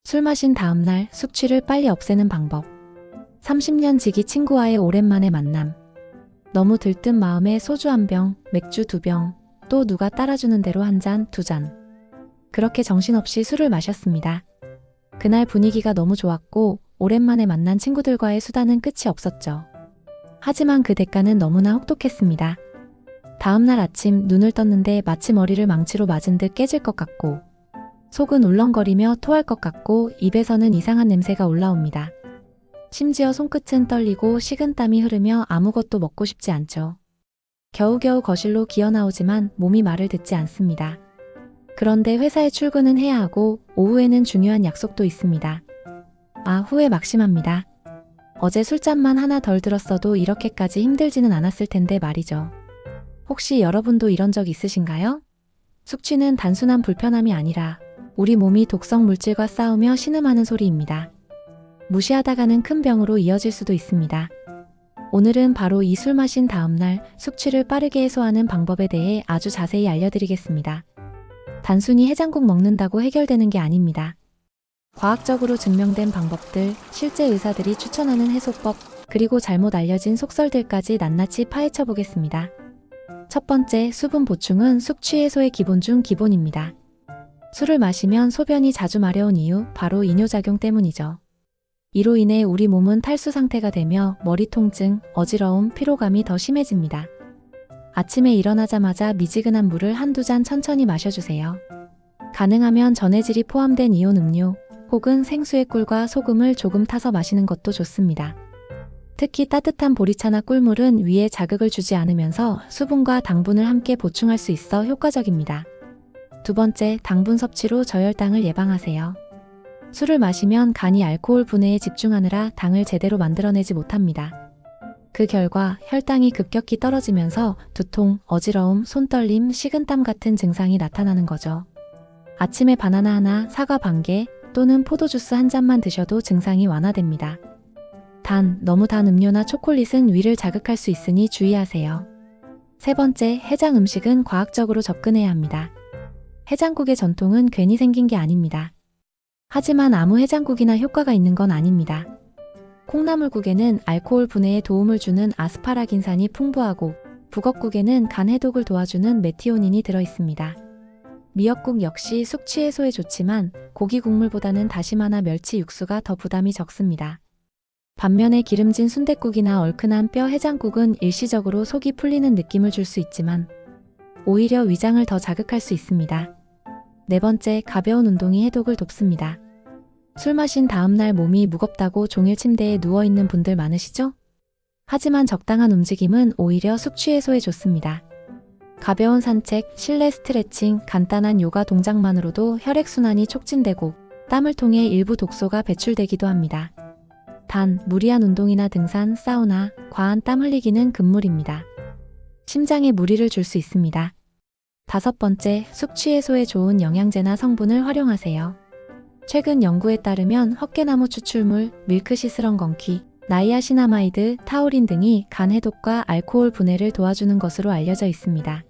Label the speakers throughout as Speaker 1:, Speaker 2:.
Speaker 1: 술 마신 다음날 숙취를 빨리 없애는 방법. 30년 지기 친구와의 오랜만의 만남. 너무 들뜬 마음에 소주 한 병, 맥주 2병, 또 누가 따라주는 대로 한 잔, 2잔. 그렇게 정신없이 술을 마셨습니다. 그날 분위기가 너무 좋았고 오랜만에 만난 친구들과의 수다는 끝이 없었죠. 하지만 그 대가는 너무나 혹독했습니다. 다음날 아침 눈을 떴는데 마치 머리를 망치로 맞은 듯 깨질 것 같고 속은 울렁거리며 토할 것 같고 입에서는 이상한 냄새가 올라옵니다. 심지어 손끝은 떨리고 식은땀이 흐르며 아무것도 먹고 싶지 않죠. 겨우겨우 거실로 기어나오지만 몸이 말을 듣지 않습니다. 그런데 회사에 출근은 해야 하고 오후에는 중요한 약속도 있습니다. 후회 막심합니다. 어제 술잔만 하나 덜 들었어도 이렇게까지 힘들지는 않았을 텐데 말이죠. 혹시 여러분도 이런 적 있으신가요? 숙취는 단순한 불편함이 아니라 우리 몸이 독성 물질과 싸우며 신음하는 소리입니다. 무시하다가는 큰 병으로 이어질 수도 있습니다. 오늘은 바로 이 술 마신 다음날 숙취를 빠르게 해소하는 방법에 대해 아주 자세히 알려드리겠습니다. 단순히 해장국 먹는다고 해결되는 게 아닙니다. 과학적으로 증명된 방법들, 실제 의사들이 추천하는 해소법, 그리고 잘못 알려진 속설들까지 낱낱이 파헤쳐 보겠습니다. 첫 번째, 수분 보충은 숙취 해소의 기본 중 기본입니다. 술을 마시면 소변이 자주 마려운 이유, 바로 이뇨작용 때문이죠. 이로 인해 우리 몸은 탈수 상태가 되며 머리 통증, 어지러움, 피로감이 더 심해집니다. 아침에 일어나자마자 미지근한 물을 한두 잔 천천히 마셔주세요. 가능하면 전해질이 포함된 이온 음료, 혹은 생수의 꿀과 소금을 조금 타서 마시는 것도 좋습니다. 특히 따뜻한 보리차나 꿀물은 위에 자극을 주지 않으면서 수분과 당분을 함께 보충할 수 있어 효과적입니다. 두 번째, 당분 섭취로 저혈당을 예방하세요. 술을 마시면 간이 알코올 분해에 집중하느라 당을 제대로 만들어내지 못합니다. 그 결과 혈당이 급격히 떨어지면서 두통, 어지러움, 손떨림, 식은땀 같은 증상이 나타나는 거죠. 아침에 바나나 하나, 사과 반 개, 또는 포도주스 한 잔만 드셔도 증상이 완화됩니다. 너무 단 음료나 초콜릿은 위를 자극할 수 있으니 주의하세요. 세 번째, 해장 음식은 과학적으로 접근해야 합니다. 해장국의 전통은 괜히 생긴 게 아닙니다. 하지만 아무 해장국이나 효과가 있는 건 아닙니다. 콩나물국에는 알코올 분해에 도움을 주는 아스파라긴산이 풍부하고 북엇국에는 간 해독을 도와주는 메티오닌이 들어있습니다. 미역국 역시 숙취 해소에 좋지만 고기 국물보다는 다시마나 멸치 육수가 더 부담이 적습니다. 반면에 기름진 순댓국이나 얼큰한 뼈 해장국은 일시적으로 속이 풀리는 느낌을 줄 수 있지만 오히려 위장을 더 자극할 수 있습니다. 네 번째, 가벼운 운동이 해독을 돕습니다. 술 마신 다음날 몸이 무겁다고 종일 침대에 누워있는 분들 많으시죠? 하지만 적당한 움직임은 오히려 숙취 해소에 좋습니다. 가벼운 산책, 실내 스트레칭, 간단한 요가 동작만으로도 혈액순환이 촉진되고 땀을 통해 일부 독소가 배출되기도 합니다. 무리한 운동이나 등산, 사우나, 과한 땀 흘리기는 금물입니다. 심장에 무리를 줄 수 있습니다. 다섯 번째, 숙취 해소에 좋은 영양제나 성분을 활용하세요. 최근 연구에 따르면 헛개나무 추출물, 밀크시스런건키, 나이아시나마이드, 타우린 등이 간 해독과 알코올 분해를 도와주는 것으로 알려져 있습니다.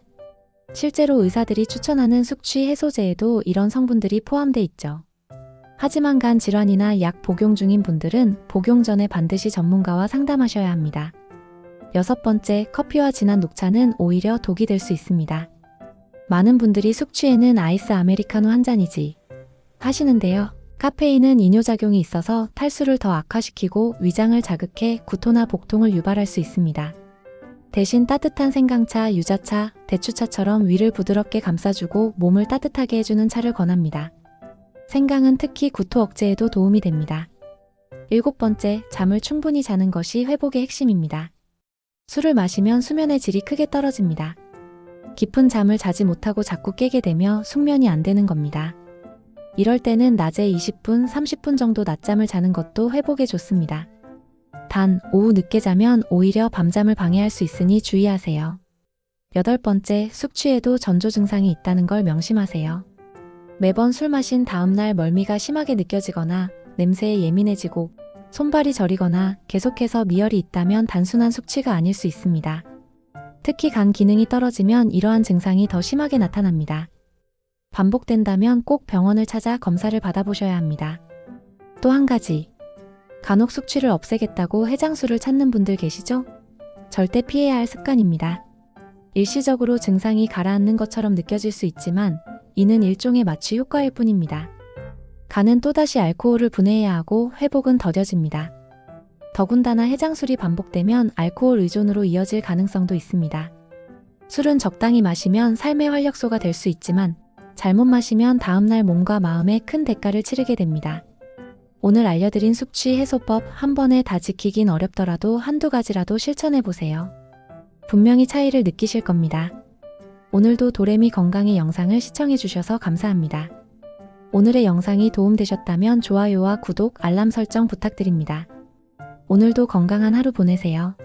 Speaker 1: 실제로 의사들이 추천하는 숙취 해소제에도 이런 성분들이 포함돼 있죠. 하지만 간 질환이나 약 복용 중인 분들은 복용 전에 반드시 전문가와 상담하셔야 합니다. 여섯 번째, 커피와 진한 녹차는 오히려 독이 될 수 있습니다. 많은 분들이 숙취에는 아이스 아메리카노 한 잔이지 하시는데요. 카페인은 이뇨작용이 있어서 탈수를 더 악화시키고 위장을 자극해 구토나 복통을 유발할 수 있습니다. 대신 따뜻한 생강차, 유자차, 대추차처럼 위를 부드럽게 감싸주고 몸을 따뜻하게 해주는 차를 권합니다. 생강은 특히 구토 억제에도 도움이 됩니다. 일곱 번째, 잠을 충분히 자는 것이 회복의 핵심입니다. 술을 마시면 수면의 질이 크게 떨어집니다. 깊은 잠을 자지 못하고 자꾸 깨게 되며 숙면이 안 되는 겁니다. 이럴 때는 낮에 20분, 30분 정도 낮잠을 자는 것도 회복에 좋습니다. 오후 늦게 자면 오히려 밤잠을 방해할 수 있으니 주의하세요. 여덟 번째, 숙취에도 전조 증상이 있다는 걸 명심하세요. 매번 술 마신 다음날 멀미가 심하게 느껴지거나 냄새에 예민해지고 손발이 저리거나 계속해서 미열이 있다면 단순한 숙취가 아닐 수 있습니다. 특히 간 기능이 떨어지면 이러한 증상이 더 심하게 나타납니다. 반복된다면 꼭 병원을 찾아 검사를 받아보셔야 합니다. 또 한 가지. 간혹 숙취를 없애겠다고 해장술을 찾는 분들 계시죠? 절대 피해야 할 습관입니다. 일시적으로 증상이 가라앉는 것처럼 느껴질 수 있지만 이는 일종의 마취 효과일 뿐입니다. 간은 또다시 알코올을 분해해야 하고 회복은 더뎌집니다. 더군다나 해장술이 반복되면 알코올 의존으로 이어질 가능성도 있습니다. 술은 적당히 마시면 삶의 활력소가 될 수 있지만 잘못 마시면 다음날 몸과 마음에 큰 대가를 치르게 됩니다. 오늘 알려드린 숙취 해소법 한 번에 다 지키긴 어렵더라도 한두 가지라도 실천해보세요. 분명히 차이를 느끼실 겁니다. 오늘도 도레미 건강의 영상을 시청해주셔서 감사합니다. 오늘의 영상이 도움되셨다면 좋아요와 구독, 알람 설정 부탁드립니다. 오늘도 건강한 하루 보내세요.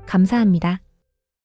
Speaker 1: 감사합니다.